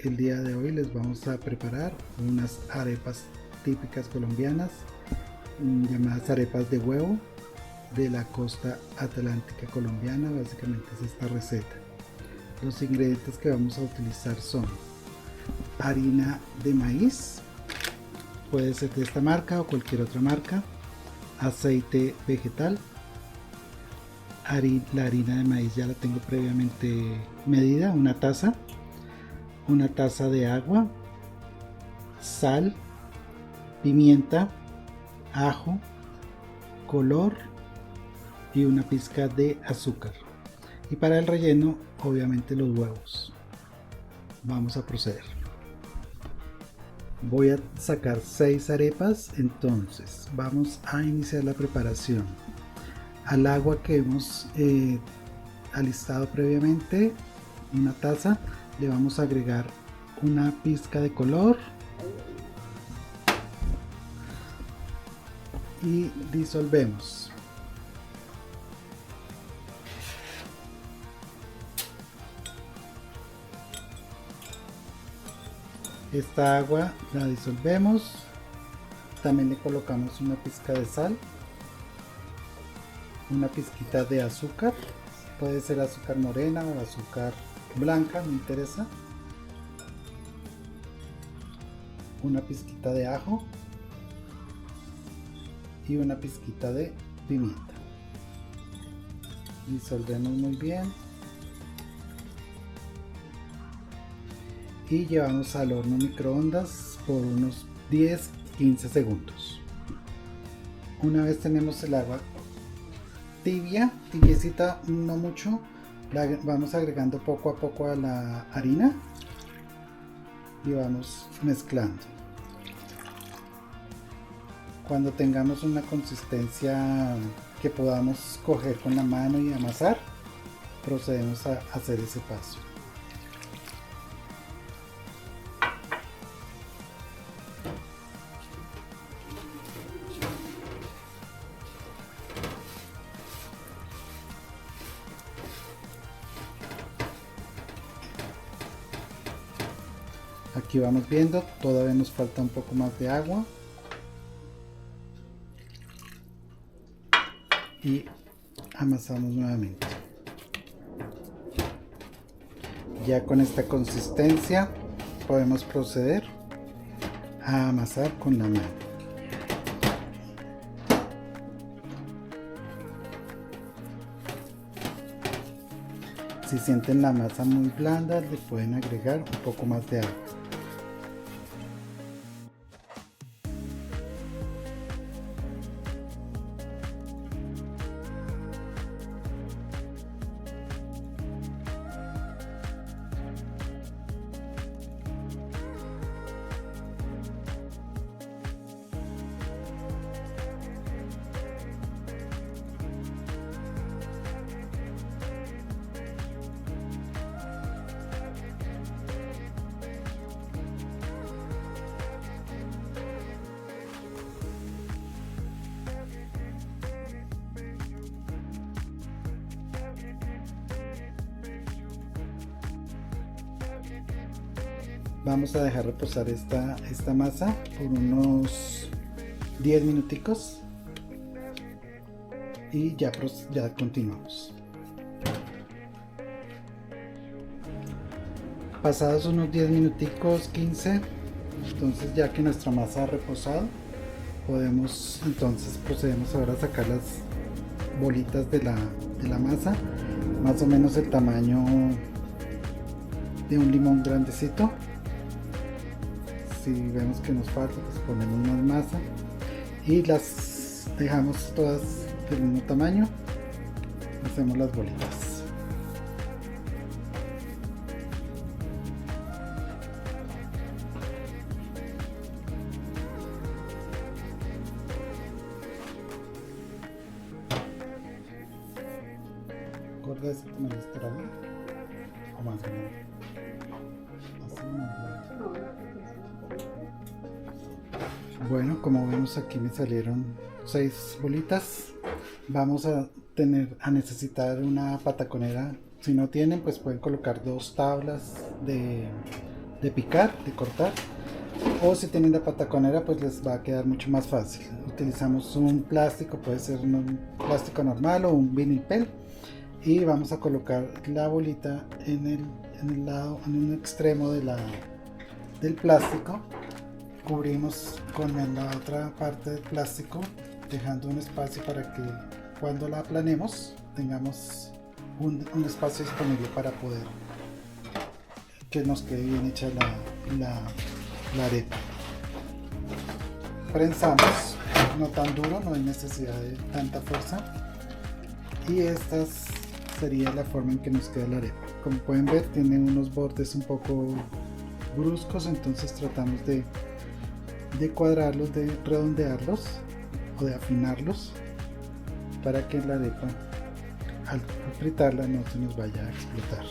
El día de hoy les vamos a preparar unas arepas típicas colombianas llamadas arepas de huevo de la costa atlántica colombiana. Básicamente es esta receta. Los ingredientes que vamos a utilizar son harina de maíz, puede ser de esta marca o cualquier otra marca, aceite vegetal, la harina de maíz ya la tengo previamente medida, una taza de agua, sal, pimienta, ajo, color y una pizca de azúcar. Y para el relleno, obviamente los huevos. Vamos a proceder. Voy a sacar 6 arepas, entonces vamos a iniciar la preparación. Al agua que hemos alistado previamente, una taza, le vamos a agregar una pizca de color y disolvemos. Esta agua la disolvemos, también le colocamos una pizca de sal, una pizquita de azúcar, puede ser azúcar morena o azúcar blanca, no interesa, una pizquita de ajo y una pizquita de pimienta. Disolvemos muy bien y llevamos al horno microondas por unos 10-15 segundos. Una vez tenemos el agua tibiecita, no mucho, la vamos agregando poco a poco a la harina y vamos mezclando. Cuando tengamos una consistencia que podamos coger con la mano y amasar, procedemos a hacer ese paso. Aquí vamos viendo, todavía nos falta un poco más de agua y amasamos nuevamente. Ya con esta consistencia podemos proceder a amasar con la mano. Si sienten la masa muy blanda, le pueden agregar un poco más de agua. Vamos a dejar reposar esta masa por unos 10 minuticos y ya continuamos. Pasados unos 10 minuticos, 15, entonces ya que nuestra masa ha reposado, procedemos ahora a sacar las bolitas de la masa, más o menos el tamaño de un limón grandecito. Si vemos que nos falta, pues ponemos más masa y las dejamos todas del mismo tamaño. Hacemos las bolitas. Corta ese tamaño o más grande. Así más grande. Bueno, como vemos aquí me salieron 6 bolitas. Vamos a necesitar una pataconera. Si no tienen, pues pueden colocar 2 tablas de picar, de cortar, o si tienen la pataconera pues les va a quedar mucho más fácil. Utilizamos un plástico, puede ser un plástico normal o un vinipel, y vamos a colocar la bolita en el lado, en un extremo del plástico. Cubrimos con la otra parte del plástico, dejando un espacio para que cuando la aplanemos tengamos un espacio disponible para poder que nos quede bien hecha la arepa. Prensamos, no tan duro, no hay necesidad de tanta fuerza, y esta sería la forma en que nos queda la arepa. Como pueden ver, tiene unos bordes un poco bruscos, entonces tratamos de cuadrarlos, de redondearlos o de afinarlos para que la arepa al fritarla no se nos vaya a explotar.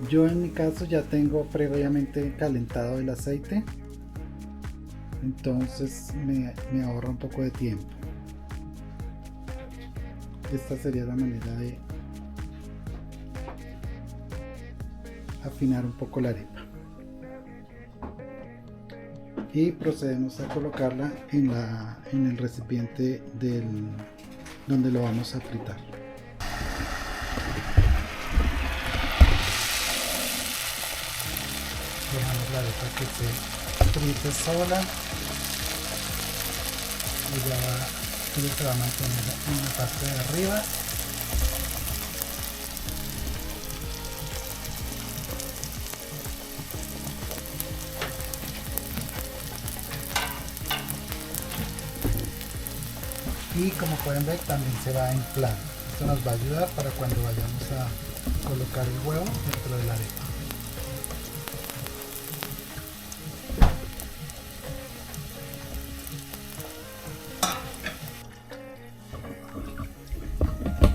Yo en mi caso ya tengo previamente calentado el aceite, entonces me ahorra un poco de tiempo. Esta sería la manera de afinar un poco la arepa. Y procedemos a colocarla en el recipiente donde lo vamos a fritar. Dejamos la arepa que se frite sola, ella se va a mantener en la parte de arriba. Y como pueden ver, también se va en plano. Esto nos va a ayudar para cuando vayamos a colocar el huevo dentro de la arepa.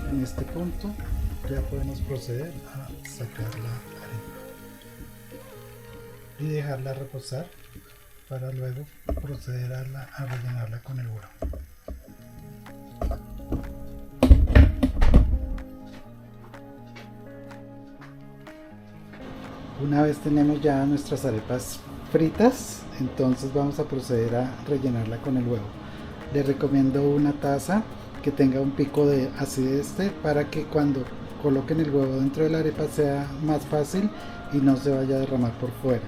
En este punto ya podemos proceder a sacar la arepa y dejarla reposar para luego proceder a rellenarla con el huevo. Una vez tenemos ya nuestras arepas fritas, entonces vamos a proceder a rellenarla con el huevo. Les recomiendo una taza que tenga un pico de acidez para que cuando coloquen el huevo dentro de la arepa sea más fácil y no se vaya a derramar por fuera.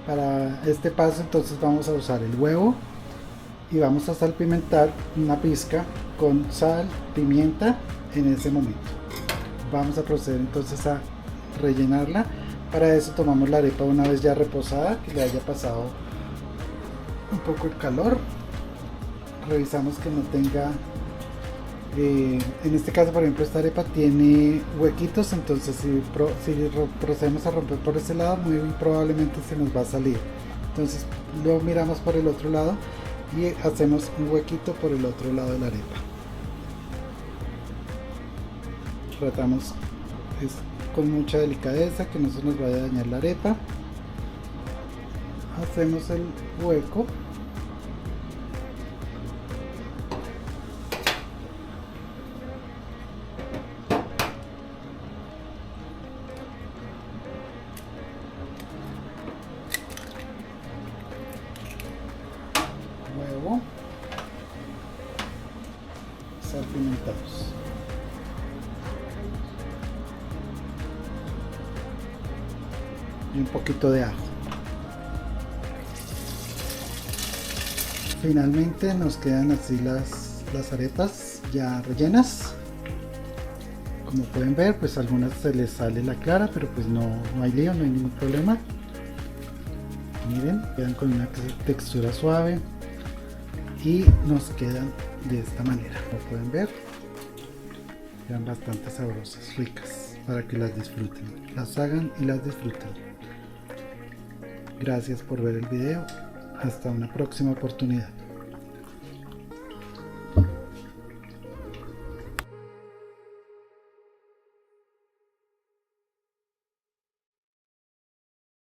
Para este paso entonces vamos a usar el huevo y vamos a salpimentar una pizca con sal, pimienta en ese momento. Vamos a proceder entonces a rellenarla. Para eso tomamos la arepa una vez ya reposada, que le haya pasado un poco el calor. Revisamos que no tenga, en este caso por ejemplo esta arepa tiene huequitos, entonces si procedemos a romper por ese lado muy probablemente se nos va a salir. Entonces luego miramos por el otro lado y hacemos un huequito por el otro lado de la arepa. Tratamos con mucha delicadeza que no se nos vaya a dañar la arepa. Hacemos el hueco huevo, salpimentados. Y un poquito de ajo. Finalmente nos quedan así las arepas ya rellenas. Como pueden ver, pues algunas se les sale la clara, pero pues no hay lío, no hay ningún problema. Miren, quedan con una textura suave y nos quedan de esta manera. Como pueden ver, quedan bastante sabrosas, ricas, para que las disfruten, las hagan y las disfruten. Gracias por ver el video. Hasta una próxima oportunidad.